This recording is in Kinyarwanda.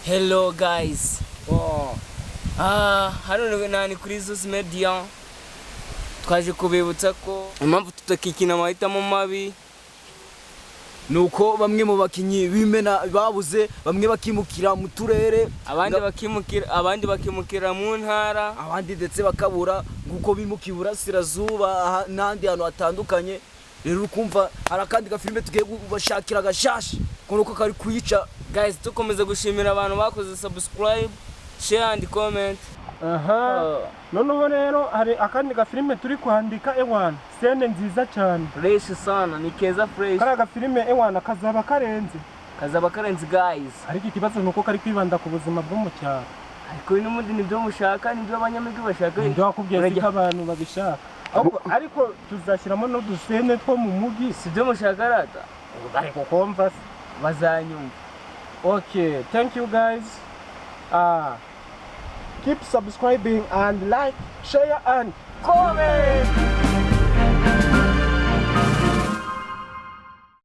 Hello guys. Oh. Hano nani kuri Zeus Media. Twaje kubibutsa ko impamvu tutakikina amahitamo mabi Nuko bamwe mu bakinyi bimena babuze, bamwe bakimukira mu turere, abandi bakimukira mu ntara, abandi ndetse bakabura nguko bimukibura sirazuba n'andi hantu hatandukanye. Rero ukumva harakandi ga filime tugiye kubashakira gashasha kuko kari kuyica. Guys, tukomeza gushimira abantu bakoze subscribe, share and comment. Noneho rero hari akandi ga filime turi kwandika ewana, scene nziza cyane. Fresh sana, ni keza fresh. Kara ga filime ewana kazaba karenze guys. Ariko ikibazo nuko kari kwibanda ku buzima bwo mu cyaro. Ariko n'umundi nibyo mushaka, nibyo abanyamigi bashaka. Nibyo akubwiye ko abantu babishaka. Ariko tuzashyiramo no dusene two mu mugi, sibyo mushaka rata. Ariko kumva bazanyumva. Okay, thank you guys. Keep subscribing and like, share and comment.